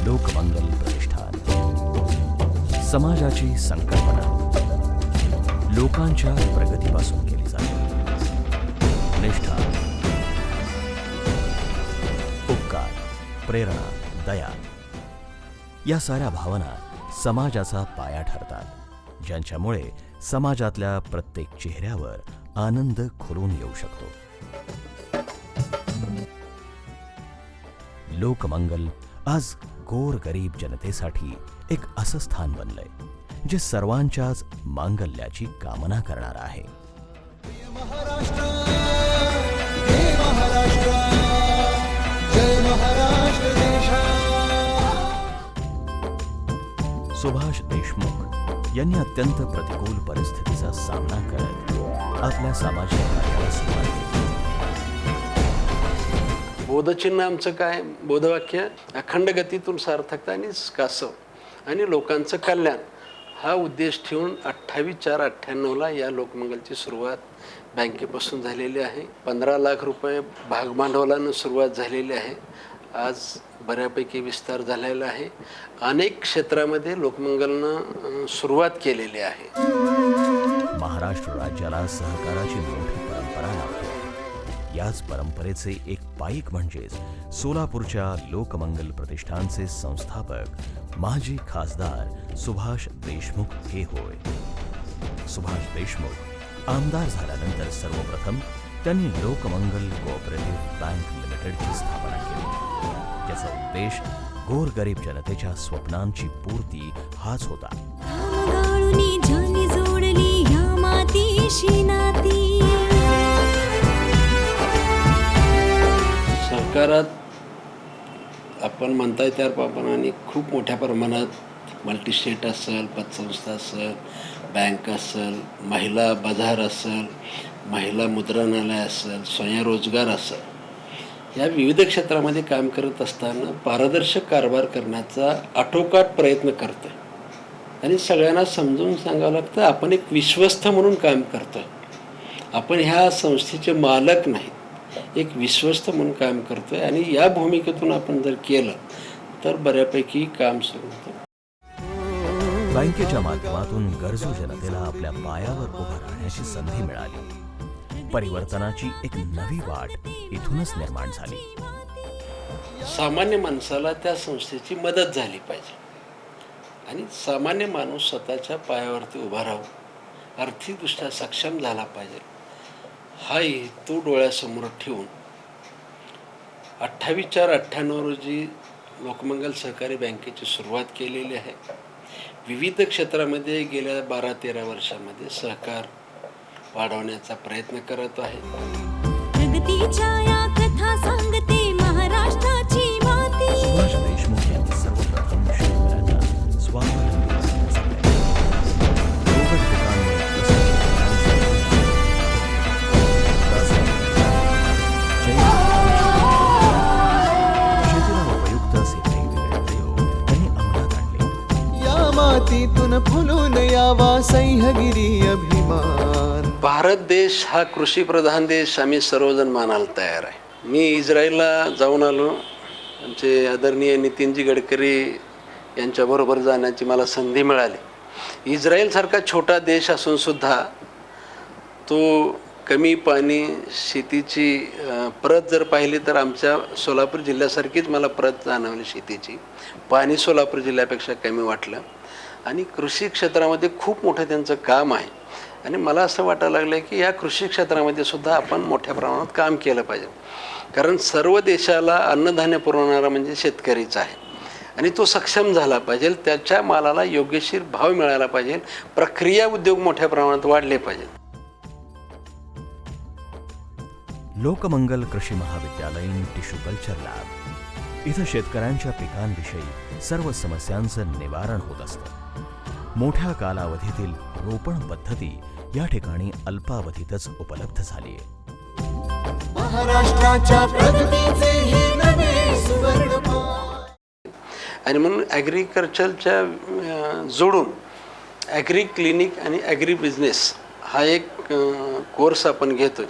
लोकमंगल प्रतिष्ठान, समाजाची संकल्पना लोकांच्या प्रगतीपासून केली जाते. निष्ठा, उपकार, प्रेरणा, दया या साऱ्या भावना समाजाचा पाया ठरतात, ज्यांच्यामुळे समाजातल्या प्रत्येक चेहऱ्यावर आनंद खुलून येऊ शकतो. लोकमंगल आज गोरगरीब जनतेसाठी एक असं स्थान बनलंय जे सर्वांच्याच मांगल्याची कामना करणार आहे. सुभाष देशमुख यांनी अत्यंत प्रतिकूल परिस्थितीचा सामना करत आपल्या सामाजिक कार्याला सुरुवात केली. बोधचिन्ह आमचं काय? बोधवाक्य अखंड गतीतून सार्थकता आणि कासव आणि लोकांचं कल्याण हा उद्देश ठेवून 28/4/98ला या लोकमंगलची सुरुवात बँकेपासून झालेली आहे. 15 लाख रुपये भागभांडवलानं सुरुवात झालेली आहे. आज बऱ्यापैकी विस्तार झालेला आहे. अनेक क्षेत्रामध्ये लोकमंगलनं सुरुवात केलेली आहे. महाराष्ट्र राज्याला सहकाराची मोठी परंपरा लाभते. याच परंपरेचे एक पाईक म्हणजेच सोलापूरच्या लोकमंगल प्रतिष्ठानचे संस्थापक माजी खासदार सुभाष देशमुख हे होय. सुभाष देशमुख आमदार झाल्यानंतर सर्वप्रथम त्यांनी लोकमंगल कोऑपरेटिव्ह बँक लिमिटेडची स्थापना केली, ज्याचा उद्देश गोरगरीब जनतेच्या स्वप्नांची पूर्ती हाच होता. सरकारात आपण म्हणताय त्याप्रमाणे खूप मोठ्या प्रमाणात मल्टीस्टेट असेल, पतसंस्था असेल, बँक असेल, महिला बाजार असेल, महिला मुद्रणालय असेल, स्वयंरोजगार असेल, या विविध क्षेत्रामध्ये काम करत असताना पारदर्शक कारभार करण्याचा आटोकाट प्रयत्न करतो आणि सगळ्यांना समजून सांगावं लागतं आपण एक विश्वस्त म्हणून काम करतो. आपण ह्या संस्थेचे मालक नाही, एक विश्वस्त म्हणून काम करतोय आणि या भूमिकेतून आपण जर केलं तर बऱ्यापैकी काम सुरू होतं. बँकेच्या माध्यमातून गरजू जनतेला आपल्या पायावर उभं राहण्याची संधी मिळाली. परिवर्तनाची एक नवी वाट इथूनच निर्माण झाली. सामान्य माणसाला त्या संस्थेची मदत झाली पाहिजे आणि सामान्य माणूस स्वतःच्या पायावरती उभा राहून आर्थिकदृष्ट्या सक्षम झाला पाहिजे हा हेतू डोळ्यासमोर ठेवून 28/4/98 रोजी लोकमंगल सहकारी बँकेची सुरुवात केलेली आहे. विविध क्षेत्रामध्ये गेल्या 12-13 वर्षामध्ये सहकार वाढवण्याचा प्रयत्न करत आहे. सुभाष देशमुख यांनी सर्वप्रथम शेतकऱ्यांना स्वावलंबी मातीतून फुलून यावा सह्यागिरी अभिमान. भारत देश हा कृषीप्रधान देश आम्ही सर्वजण मानायला तयार आहे. मी इस्रायलला जाऊन आलो. आमचे आदरणीय नितीनजी गडकरी यांच्याबरोबर जाण्याची मला संधी मिळाली. इस्रायलसारखा छोटा देश असून सुद्धा तो कमी पाणी शेतीची प्रत जर पाहिली तर आमच्या सोलापूर जिल्ह्यासारखीच मला प्रत जाणवली. शेतीची पाणी सोलापूर जिल्ह्यापेक्षा कमी वाटलं आणि कृषी क्षेत्रामध्ये खूप मोठं त्यांचं काम आहे आणि मला असं वाटायला लागलं की या कृषी क्षेत्रामध्ये सुद्धा आपण मोठ्या प्रमाणात काम केलं पाहिजे. कारण सर्व देशाला अन्नधान्य पुरवणारा म्हणजे शेतकरीच आहे आणि तो सक्षम झाला पाहिजे. त्याच्या मालाला योग्यशीर भाव मिळाला पाहिजे. प्रक्रिया उद्योग मोठ्या प्रमाणात वाढले पाहिजे. लोकमंगल कृषी महाविद्यालयीन टिश्यू कल्चर लॅब इथं शेतकऱ्यांच्या पिकांविषयी सर्व समस्यांचं निवारण होत असतं. मोठ्या कालावधीतील रोपण पद्धती या ठिकाणी अल्पावधीतच उपलब्ध झाली आहे. महाराष्ट्राच्या प्रगतीचे हे नवे सुवर्णपान. आणि म्हणून ॲग्रिकल्चरच्या जोडून ॲग्री क्लिनिक आणि ॲग्री बिझनेस हा एक कोर्स आपण घेतोय.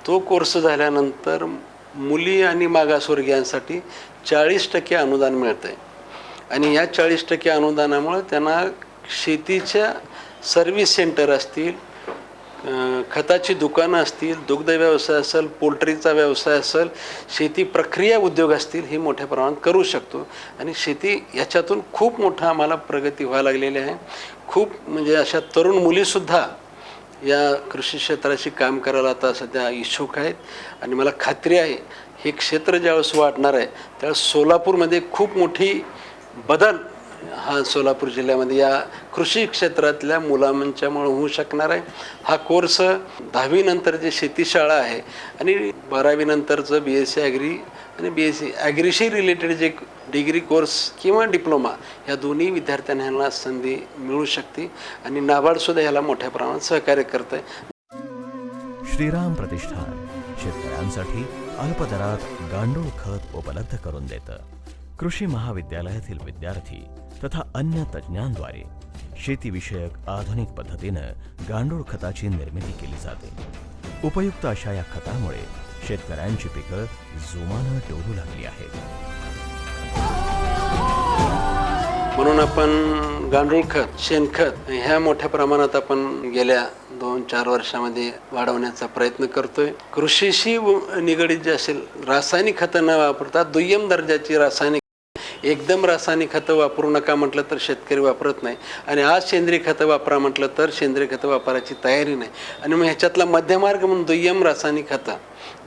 तो कोर्स झाल्यानंतर मुली आणि मागासवर्गीयांसाठी 40% अनुदान मिळतं आहे आणि या 40% अनुदानामुळे त्यांना शेतीच्या सर्व्हिस सेंटर असतील, खताची दुकानं असतील, दुग्ध व्यवसाय असेल, पोल्ट्रीचा व्यवसाय असेल, शेती प्रक्रिया उद्योग असतील, हे मोठ्या प्रमाणात करू शकतो आणि शेती याच्यातून खूप मोठा आम्हाला प्रगती व्हायला लागलेली आहे. खूप म्हणजे अशा तरुण मुलीसुद्धा या कृषी क्षेत्राशी काम करायला आता सध्या इच्छुक आहेत आणि मला खात्री आहे हे क्षेत्र ज्यावेळेस वाढणार आहे त्यावेळेस सोलापूरमध्ये खूप मोठी बदल हा सोलापूर जिल्ह्यामध्ये या कृषी क्षेत्रातल्या मुलांच्यामुळे होऊ शकणार आहे. हा कोर्स 10वी नंतर जे शेतीशाळा आहे आणि 12वी नंतरचं BSc ॲग्री आणि BSc ॲग्रीशी रिलेटेड जे डिग्री कोर्स किंवा डिप्लोमा ह्या दोन्ही विद्यार्थ्यांना ह्यांना संधी मिळू शकते आणि नाबार्डसुद्धा ह्याला मोठ्या प्रमाणात सहकार्य करत आहे. श्रीराम प्रतिष्ठान शेतकऱ्यांसाठी अल्प दरात गांडूळ खत उपलब्ध करून देतं. कृषी महाविद्यालयातील विद्यार्थी तथा अन्य तज्ज्ञांद्वारे शेतीविषयक आधुनिक पद्धतीनं गांडूळ खताची निर्मिती केली जाते. उपयुक्त अशा या खतामुळे शेतकऱ्यांची पिकं जोमानं डोलू लागली आहेत. म्हणून आपण गांडूळ खत, शेणखत ह्या मोठ्या प्रमाणात आपण गेल्या 2-4 वर्षामध्ये वाढवण्याचा प्रयत्न करतोय. कृषीशी निगडीत जे असेल रासायनिक खतं न वापरता दुय्यम दर्जाची रासायनिक, एकदम रासायनिक खतं वापरू नका म्हटलं तर शेतकरी वापरत नाही आणि आज सेंद्रिय खतं वापरा म्हटलं तर सेंद्रिय खतं वापरायची तयारी नाही आणि मग ह्याच्यातला मध्यमार्ग म्हणून दुय्यम रासायनिक खतं,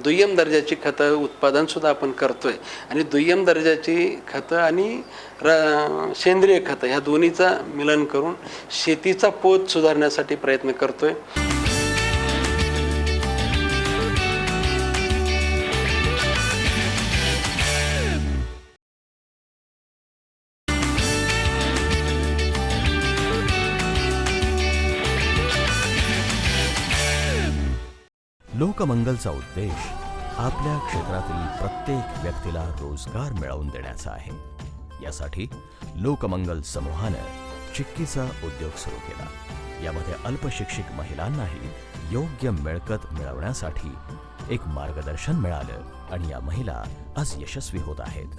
दुय्यम दर्जाची खतं उत्पादनसुद्धा आपण करतोय आणि दुय्यम दर्जाची खतं आणि सेंद्रिय खतं ह्या दोन्हीचा मिलन करून शेतीचा पोत सुधारण्यासाठी प्रयत्न करतोय. लोकमंगलचा उद्देश आपल्या क्षेत्रातील प्रत्येक व्यक्तीला रोजगार मिळवून देण्याचा आहे. यासाठी लोकमंगल समूहानं चिक्कीचा उद्योग सुरू केला. यामध्ये अल्पशिक्षित महिलांनाही योग्य मिळकत मिळवण्यासाठी एक मार्गदर्शन मिळालं आणि या महिला आज यशस्वी होत आहेत.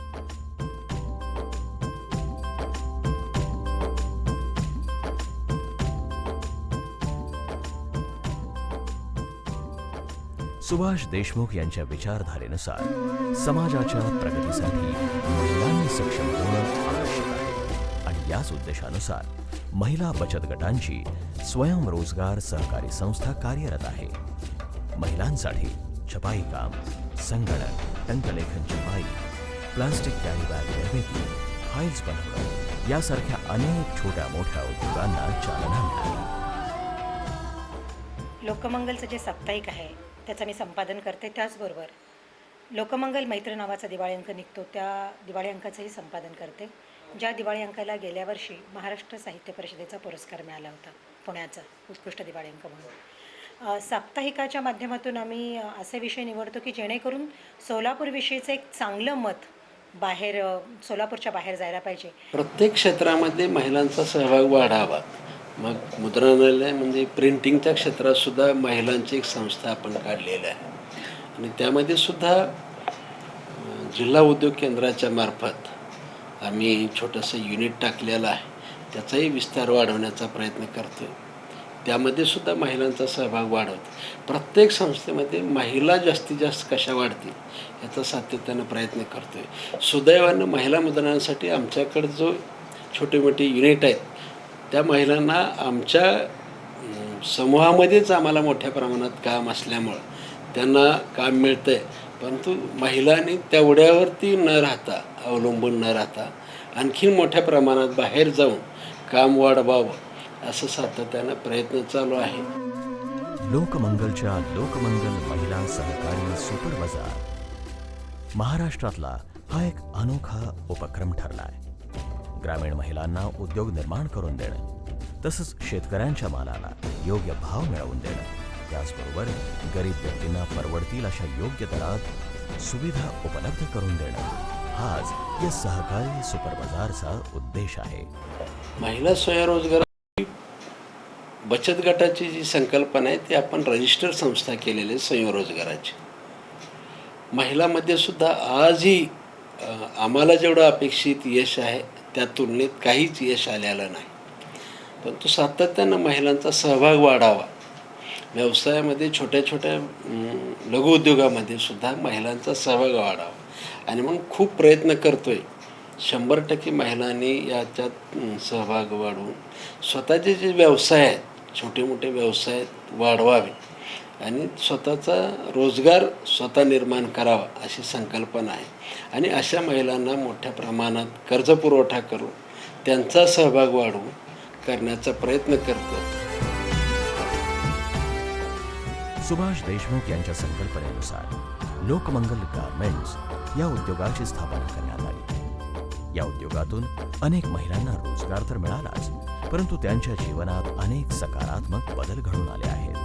सुभाष देशमुख यांच्या विचारधारेनुसार समाजाच्या प्रगतीसाठी महिलांनी सक्षम होणं आवश्यक आहे आणि याच उद्देशानुसार महिला बचत गटांची स्वयंरोजगार सहकारी संस्था कार्यरत आहे. महिलांसाठी छपाई काम, संगणक, टंकलेखन छपाई, प्लास्टिक कॅरी बॅग निर्मिती, फाईल्स बनवणं यासारख्या अनेक छोट्या मोठ्या उद्योगांना चालना मिळाली. लोकमंगलचं जे साप्ताहिक आहे त्याचं मी संपादन करते. त्याचबरोबर लोकमंगल मैत्र नावाचा दिवाळी अंक निघतो, त्या दिवाळी अंकाचंही संपादन करते. ज्या दिवाळी अंकाला गेल्या वर्षी महाराष्ट्र साहित्य परिषदेचा पुरस्कार मिळाला होता, पुण्याचा उत्कृष्ट दिवाळी अंक म्हणून. साप्ताहिकाच्या माध्यमातून आम्ही असे विषय निवडतो की जेणेकरून सोलापूरविषयीचं एक चांगलं मत बाहेर, सोलापूरच्या बाहेर जायला पाहिजे. प्रत्येक क्षेत्रामध्ये महिलांचा सहभाग वाढावा. मग मुद्रणालय म्हणजे प्रिंटिंगच्या क्षेत्रात सुद्धा महिलांची एक संस्था आपण काढलेली आहे आणि त्यामध्ये सुद्धा जिल्हा उद्योग केंद्राच्या मार्फत आम्ही छोटंसं युनिट टाकलेलं आहे. त्याचाही विस्तार वाढवण्याचा प्रयत्न करतो आहे. त्यामध्ये सुद्धा महिलांचा सहभाग वाढवतो. प्रत्येक संस्थेमध्ये महिला जास्तीत जास्त कशा वाढतील याचा सातत्यानं प्रयत्न करतो आहे. सुदैवानं महिला मुद्रणासाठी आमच्याकडे जो छोटे मोठे युनिट आहेत त्या महिलांना आमच्या समूहामध्येच आम्हाला मोठ्या प्रमाणात काम असल्यामुळं त्यांना काम मिळतं आहे. परंतु महिलांनी तेवढ्यावरती न राहता, अवलंबून न राहता आणखीन मोठ्या प्रमाणात बाहेर जाऊन काम वाढवावं असं सातत्यानं प्रयत्न चालू आहे. लोकमंगलच्या लोकमंगल महिला सहकारी सुपर बाजार महाराष्ट्रातला हा एक अनोखा उपक्रम ठरलाय. ग्रामीण महिलांना उद्योग निर्माण करून देणं, तसंच शेतकऱ्यांच्या मालाला योग्य भाव मिळवून देणं, त्याचबरोबर गरीब व्यक्तींना परवडतील अशा योग्य दरात सुविधा उपलब्ध करून देणं हाच या सहकारी सुपर बाजारचा उद्देश आहे. महिला स्वयंरोजगार बचत गटाची जी संकल्पना आहे ती आपण रजिस्टर संस्था केलेली आहे स्वयंरोजगाराची. महिलांमध्ये सुद्धा आजही आम्हाला जेवढं अपेक्षित यश आहे त्या तुलनेत काहीच यश आलेलं नाही. परंतु सातत्यानं महिलांचा सहभाग वाढावा, व्यवसायामध्ये छोट्या छोट्या लघुउद्योगामध्ये सुद्धा महिलांचा सहभाग वाढावा आणि मग खूप प्रयत्न करतो आहे. 100% महिलांनी याच्यात सहभाग वाढवून स्वतःचे जे व्यवसाय आहेत, छोटे मोठे व्यवसाय वाढवावे आणि स्वतःचा रोजगार स्वतः निर्माण करावा अशी संकल्पना आहे. आणि अशा महिलांना मोठ्या प्रमाणात कर्जपुरवठा करून त्यांचा सहभाग वाढवून करण्याचा प्रयत्न करतो. सुभाष देशमुख यांच्या संकल्पनेनुसार लोकमंगल गारमेंट्स या उद्योगाची स्थापना करण्यात आली. या उद्योगातून अनेक महिलांना रोजगार तर मिळालाच, परंतु त्यांच्या जीवनात अनेक सकारात्मक बदल घडून आले आहेत.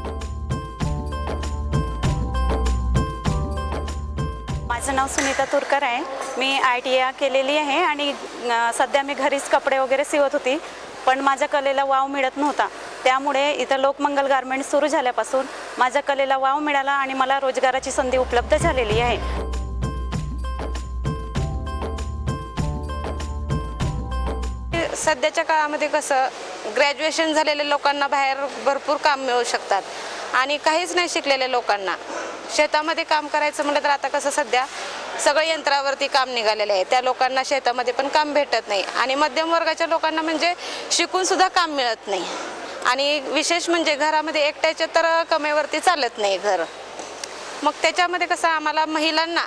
माझं नाव सुनीता तुरकर आहे. मी ITI केलेली आहे आणि सध्या मी घरीच कपडे वगैरे सिवत होती, पण माझ्या कलेला वाव मिळत नव्हता. त्यामुळे इथं लोकमंगल गारमेंट सुरू झाल्यापासून माझ्या कलेला वाव मिळाला आणि मला रोजगाराची संधी उपलब्ध झालेली आहे. सध्याच्या काळामध्ये कसं ग्रॅज्युएशन झालेल्या लोकांना बाहेर भरपूर काम मिळू शकतात आणि काहीच नाही शिकलेल्या लोकांना शेतामध्ये काम करायचं म्हटलं तर आता कसं सध्या सगळं यंत्रावरती काम निघालेलं आहे. त्या लोकांना शेतामध्ये पण काम भेटत नाही आणि मध्यम वर्गाच्या लोकांना म्हणजे शिकून सुद्धा काम मिळत नाही आणि विशेष म्हणजे घरामध्ये एकट्याच्या तर कमेवरती चालत नाही घर. मग त्याच्यामध्ये कसं आम्हाला महिलांना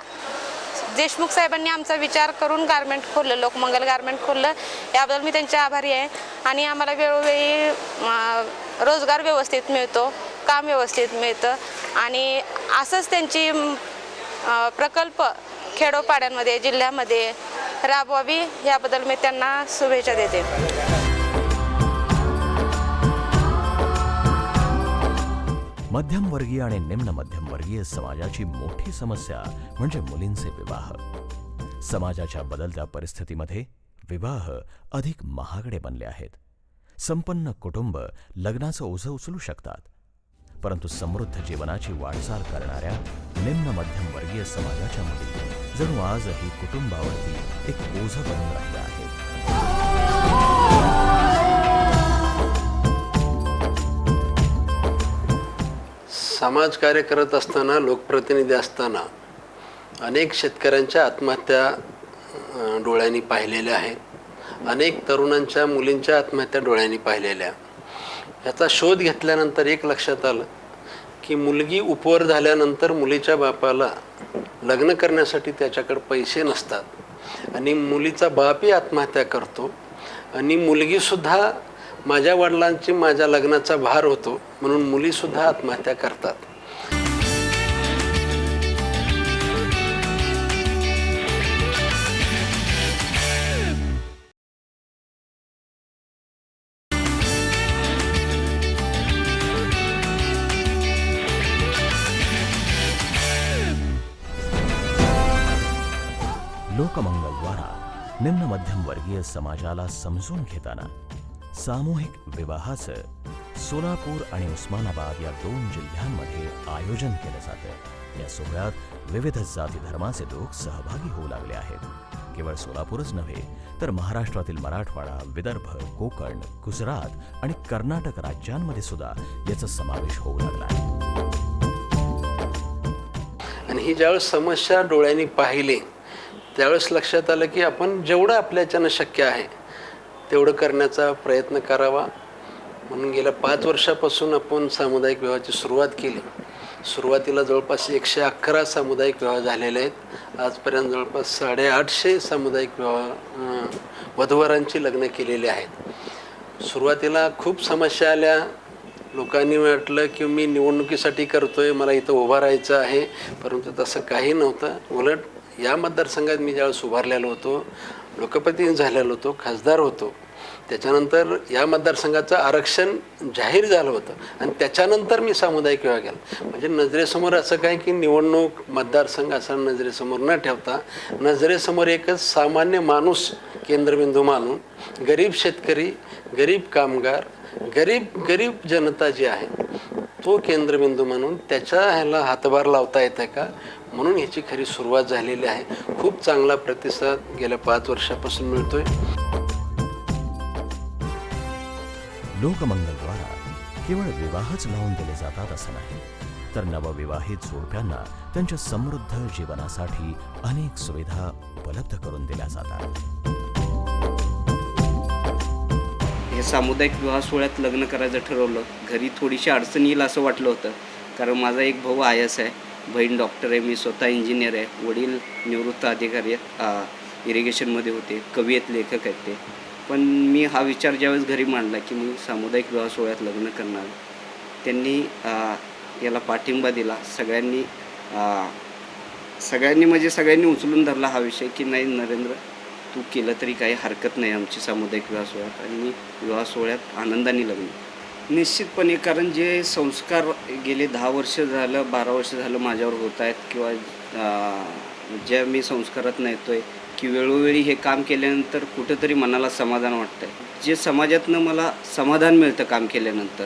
देशमुख साहेबांनी आमचा विचार करून गारमेंट खोललं, लोकमंगल गारमेंट खोललं. याबद्दल मी त्यांचे आभारी आहे. आणि आम्हाला वेळोवेळी रोजगार व्यवस्थित मिळतो, काम व्यवस्थित मिळतं आणि असंच त्यांची प्रकल्प खेडोपाड्यांमध्ये जिल्ह्यामध्ये राबवावी याबद्दल मी त्यांना शुभेच्छा देते. मध्यमवर्गीय आणि निम्न मध्यमवर्गीय समाजाची मोठी समस्या म्हणजे मुलींचे विवाह. समाजाच्या बदलत्या परिस्थितीमध्ये विवाह अधिक महागडे बनले आहेत. संपन्न कुटुंब लग्नाचं ओझं उचलू शकतात, परंतु समृद्ध जीवनाची वाटचाल करणाऱ्या निम्न मध्यमवर्गीय समाजाच्या मुली जणू आजही कुटुंबावरती एक ओझं बनून राहिल्या आहेत. समाजकार्य करत असताना, लोकप्रतिनिधी असताना अनेक शेतकऱ्यांच्या आत्महत्या डोळ्यांनी पाहिलेल्या आहेत. अनेक तरुणांच्या मुलींच्या आत्महत्या डोळ्यांनी पाहिलेल्या. याचा शोध घेतल्यानंतर एक लक्षात आलं की मुलगी उपवर झाल्यानंतर मुलीच्या बापाला लग्न करण्यासाठी त्याच्याकडे पैसे नसतात आणि मुलीचा बापही आत्महत्या करतो आणि मुलगीसुद्धा माझ्या वडिलांची माझ्या लग्नाचा भार होतो म्हणून मुलीसुद्धा आत्महत्या करतात. लोकमंगलद्वारा निम्न मध्यमवर्गीय समाजाला समजून घेताना सामूहिक विवाहाचं सोलापूर आणि उस्मानाबाद या 2 जिल्ह्यांमध्ये आयोजन केलं जातं. या सोहळ्यात विविध जाती धर्माचे लोक सहभागी होऊ लागले आहेत. केवळ सोलापूरच नव्हे तर महाराष्ट्रातील मराठवाडा, विदर्भ, कोकण, गुजरात आणि कर्नाटक राज्यांमध्ये सुद्धा याचा समावेश होऊ लागला आहे. आणि ही ज्यावेळेस समस्या डोळ्यांनी पाहिली त्यावेळेस लक्षात आलं की आपण जेवढं आपल्याच्यानं शक्य आहे तेवढं करण्याचा प्रयत्न करावा. म्हणून गेल्या 5 वर्षापासून आपण सामुदायिक विवाहाची सुरुवात केली. सुरुवातीला जवळपास 111 सामुदायिक विवाह झालेले आहेत. आजपर्यंत जवळपास 850 सामुदायिक विवाह वधूवरांची लग्न केलेली आहेत. सुरुवातीला खूप समस्या आल्या. लोकांनी म्हटलं की मी निवडणुकीसाठी करतोय, मला इथं उभं राहायचं आहे, परंतु तसं काही नव्हतं. उलट या मतदारसंघात मी ज्यावेळेस उभारलेलो होतो, लोकप्रतिनिधी झालेलो होतो, खासदार होतो, त्याच्यानंतर या मतदारसंघाचं आरक्षण जाहीर झालं होतं आणि त्याच्यानंतर मी सामुदायिक विवाह केला. म्हणजे नजरेसमोर असं काय की निवडणूक मतदारसंघ असं नजरेसमोर न ठेवता नजरेसमोर एकच सामान्य माणूस केंद्रबिंदू मानून गरीब शेतकरी, गरीब कामगार, गरीब जनता जी आहे तो केंद्रबिंदू म्हणून त्याच्या ह्याला हातभार लावता येतं का, म्हणून ह्याची खरी सुरुवात झालेली आहे. खूप चांगला प्रतिसाद गेल्या 5 वर्षापासून मिळतोय. लोकमंगलद्वारा केवळ विवाहच लावून दिले जातात असं नाही, तर नवविवाहित जोडप्यांना त्यांच्या समृद्ध जीवनासाठी अनेक सुविधा उपलब्ध करून दिल्या जातात. हे सामुदायिक विवाह सोहळ्यात लग्न करायचं ठरवलं. घरी थोडीशी अडचण येईल असं वाटलं होतं, कारण माझा एक भाऊ IAS आहे, बहीण डॉक्टर आहे, मी स्वतः इंजिनियर आहे, वडील निवृत्त अधिकारी आहेत, इरिगेशनमध्ये होते, कवी आहेत, लेखक आहेत ते. पण मी हा विचार ज्यावेळेस घरी मांडला की मी सामुदायिक विवाह सोहळ्यात लग्न करणार, त्यांनी याला पाठिंबा दिला. सगळ्यांनी उचलून धरला हा विषय की नाही नरेंद्र, तू केलं तरी काही हरकत नाही आमची सामुदायिक विवाह सोहळ्यात, आणि मी विवाह सोहळ्यात आनंदाने लग्न. निश्चितपणे, कारण जे संस्कार गेले 10 वर्ष झालं, 12 वर्ष झालं माझ्यावर होत आहेत, किंवा ज्या मी संस्कारात येतो आहे की वेळोवेळी हे काम केल्यानंतर कुठंतरी मनाला समाधान वाटतं आहे. जे समाजातनं मला समाधान मिळतं काम केल्यानंतर,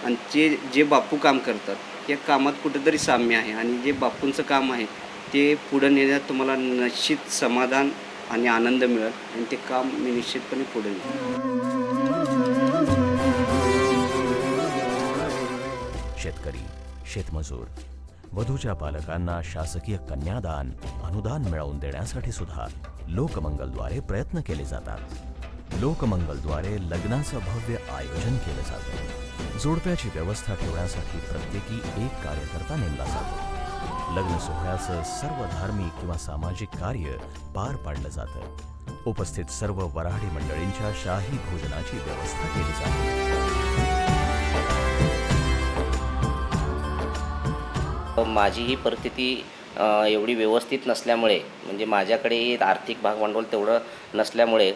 आणि जे बापू काम करतात या कामात कुठंतरी साम्य आहे, आणि जे बापूंचं काम आहे ते पुढं नेण्यात तुम्हाला निश्चित समाधान आणि आनंद मिळेल, आणि ते काम मी निश्चितपणे पुढे नेईन. शेतकरी, शेतमजूर, वधूच्या पालकांना शासकीय कन्यादान अनुदान मिळवून देण्यासाठी सुद्धा लोकमंगलद्वारे प्रयत्न केले जातात. लोकमंगलद्वारे लग्नाचं भव्य आयोजन केलं जातं. जोडप्याची व्यवस्था ठेवण्यासाठी प्रत्येकी एक कार्यकर्ता नेमला जातो. लग्न सोहळ्याचं सर्व धार्मिक किंवा सामाजिक कार्य पार पाडलं जातं. उपस्थित सर्व वऱ्हाडी मंडळींच्या शाही भोजनाची व्यवस्था केली जाते. माझी ही परिस्थिती एवढी व्यवस्थित नसल्यामुळे, म्हणजे माझ्याकडे आर्थिक भागभांडवल तेवढं नसल्यामुळे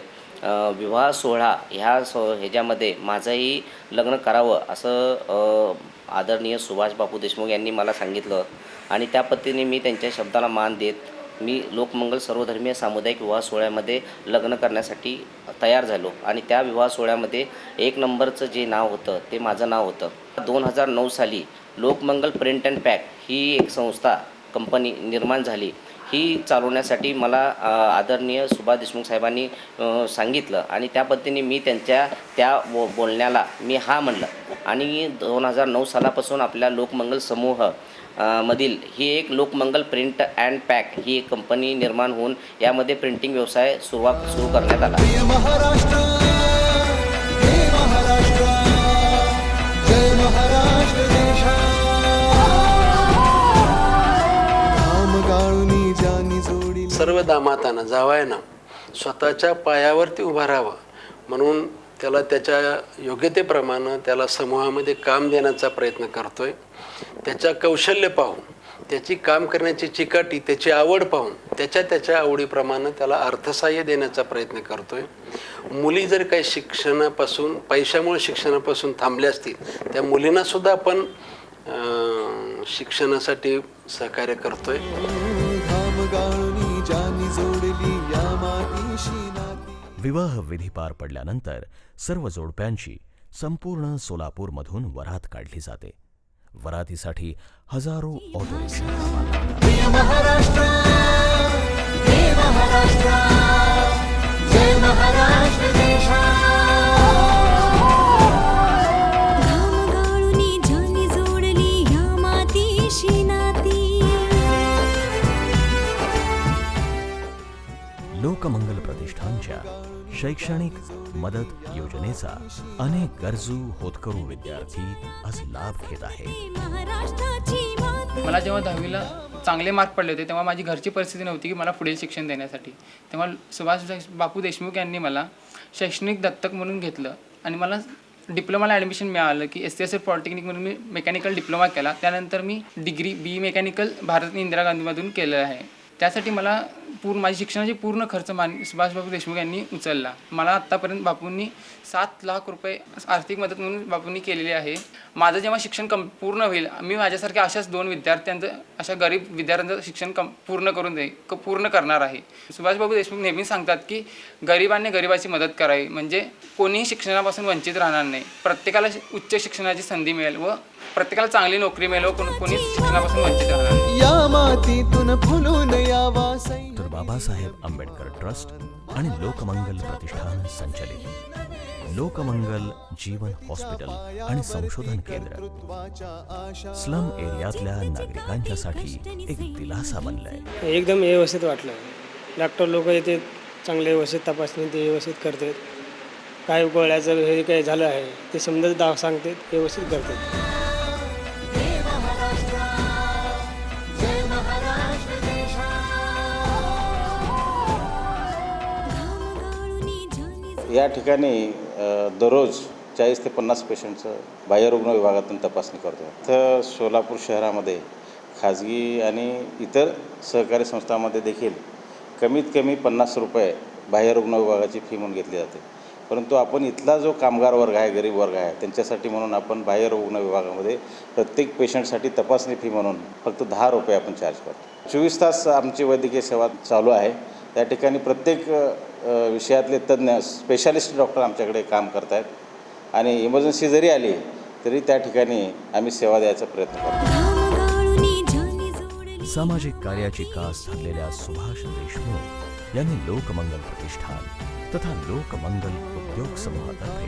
विवाह सोहळा ह्याच्यामध्ये माझंही लग्न करावं असं आदरणीय सुभाष बापू देशमुख यांनी मला सांगितलं, आणि त्या पद्धतीने मी त्यांच्या शब्दाला मान देत मी लोकमंगल सर्वधर्मीय सामुदायिक विवाह सोहळ्यामध्ये लग्न करण्यासाठी तयार झालो. आणि त्या विवाह सोहळ्यामध्ये 1 नंबरचं जे नाव होतं ते माझं नाव होतं. 2009 साली लोकमंगल प्रिंट अँड पॅक ही एक कंपनी निर्माण झाली. ही चालवण्यासाठी मला आदरणीय सुभाष देशमुख साहेबांनी सांगितलं, आणि त्या पद्धतीने मी त्या बोलण्याला मी हा म्हणलं. आणि 2009 सालापासून आपल्या लोकमंगल समूह मधील ही एक लोकमंगल प्रिंट अँड पॅक ही एक कंपनी निर्माण होऊन यामध्ये प्रिंटिंग व्यवसाय सुरू करण्यात आला. जय महाराष्ट्र, जय महाराष्ट्र, जय महाराष्ट्र देशा. धाम गाळूनी जानी जोडी सर्व दामातांना जावयानं स्वतःच्या पायावरती उभा राहावं म्हणून त्याला त्याच्या योग्यतेप्रमाणे त्याला समूहामध्ये काम देण्याचा प्रयत्न करतोय. त्याच्या कौशल्य पाहून, त्याची काम करण्याची चिकाटी, त्याची आवड पाहून त्याच्या आवडीप्रमाणे त्याला अर्थसहाय्य देण्याचा प्रयत्न करतोय. मुली जर काही शिक्षणापासून, पैशामुळे शिक्षणापासून थांबल्या असतील त्या मुलींनासुद्धा आपण शिक्षणासाठी सहकार्य करतोय. धाम गाळूनी जानी जोडली या मातीशी नाती. विवाह विधी पार पडल्यानंतर सर्व जोडप्यांची संपूर्ण सोलापूरमधून वरात काढली जाते. वरातीसाठी हजारो ऑटो रिक्षा जय महाराष्ट्र, जय महाराष्ट्र, जय महाराष्ट्र देशा. धाम गाळूनी जानी जोडली या मातीशी नाती. लोकमंगल प्रतिष्ठानच्या शैक्षणिक मदत योजनेचा अनेक गरजू होतकरू विद्यार्थी आज लाभ घेत आहेत. महाराष्ट्राची माती. मला जेव्हा 10वीला चांगले मार्क पडले होते तेव्हा माझी घरची परिस्थिती नव्हती की मला पुढील शिक्षण देण्यासाठी. तेव्हा सुभाष बापू देशमुख यांनी मला शैक्षणिक दत्तक म्हणून घेतलं, आणि मला डिप्लोमाला ॲडमिशन मिळालं की SCSR पॉलिटेक्निकमधून मी मेकॅनिकल डिप्लोमा केला. त्यानंतर मी degree BE mechanical Bharat Indira गांधीमधून केलं आहे. त्यासाठी मला माझी शिक्षणाची पूर्ण खर्च सुभाषबाबू देशमुख यांनी उचलला. मला आत्तापर्यंत बापूंनी 7 लाख रुपये आर्थिक मदत म्हणून बापूंनी केलेली आहे. माझं जेव्हा शिक्षण पूर्ण होईल, मी माझ्यासारख्या अशाच 2 विद्यार्थ्यांचं, अशा गरीब विद्यार्थ्यांचं शिक्षण पूर्ण करणार आहे. सुभाषबाबू देशमुख नेहमी सांगतात की गरिबांनी गरिबाची मदत करावी, म्हणजे कोणीही शिक्षणापासून वंचित राहणार नाही. प्रत्येकाला उच्च शिक्षणाची संधी मिळेल व प्रत्येकाला चांगली नोकरी मिळेल व कोणी शिक्षणापासून वंचित राहणार नाही. या मातीतून फुलून यावा तर बाबासाहेब आंबेडकर ट्रस्ट आणि लोकमंगल प्रतिष्ठान संचलित लोकमंगल जीवन हॉस्पिटल आणि संशोधन केंद्र स्लम एरियातल्या नागरिकांच्यासाठी एक दिलासा बनलाय. एकदम व्यवस्थित वाटलं. डॉक्टर लोक येते, चांगले व्यवस्थित तपासणी ते व्यवस्थित करतात. काय गोळ्याचं हे काय झालं आहे ते समजा सांगतात, व्यवस्थित करतात. या ठिकाणी दररोज 40 ते 50 पेशंटचं बाह्यरुग्ण विभागातून तपासणी करतो. तर सोलापूर शहरामध्ये खाजगी आणि इतर सहकारी संस्थांमध्ये देखील कमीत कमी 50 रुपये बाह्यरुग्ण विभागाची फी म्हणून घेतली जाते. परंतु आपण इथला जो कामगार वर्ग आहे, गरीब वर्ग आहे, त्यांच्यासाठी म्हणून आपण बाह्यरुग्ण विभागामध्ये प्रत्येक पेशंटसाठी तपासणी फी म्हणून फक्त 10 रुपये आपण चार्ज करतो. 24 तास आमची वैद्यकीय सेवा चालू आहे. त्या ठिकाणी प्रत्येक विषयातले तज्ज्ञ स्पेशालिस्ट डॉक्टर आमच्याकडे काम करत आहेत आणि इमर्जन्सी जरी आली तरी त्या ठिकाणी आम्ही सेवा द्यायचा प्रयत्न करतो. सामाजिक कार्याची कास धरलेल्या सुभाष देशमुख यांनी लोकमंगल प्रतिष्ठान तथा लोकमंगल उद्योग समूहातर्फे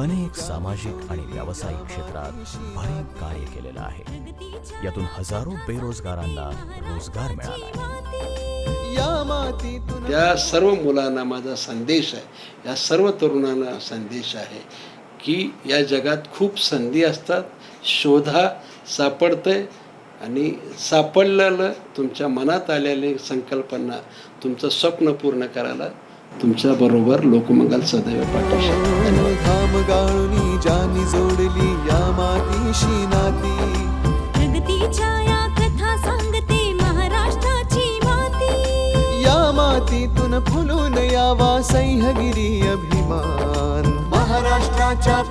अनेक सामाजिक आणि व्यावसायिक क्षेत्रात भरीव कार्य केलेलं आहे. यातून हजारो बेरोजगारांना रोजगार मिळाला आहे. त्या सर्व मुलांना माझा संदेश आहे, या सर्व तरुणांना संदेश आहे की या जगात खूप संधी असतात. शोधा, सापडतंय आणि सापडलेलं तुमच्या मनात आलेली संकल्पना, तुमचं स्वप्न पूर्ण करायला तुमच्याबरोबर लोकमंगल सदैव पाठीशी. घाम गाळूनी जानी जोडली या मातीशी नाती. प्रगतीच्या या कथा सांगते महाराष्ट्राची माती. या मातीतून फुलून यावा सह्यागिरी अभिमान. महाराष्ट्राच्या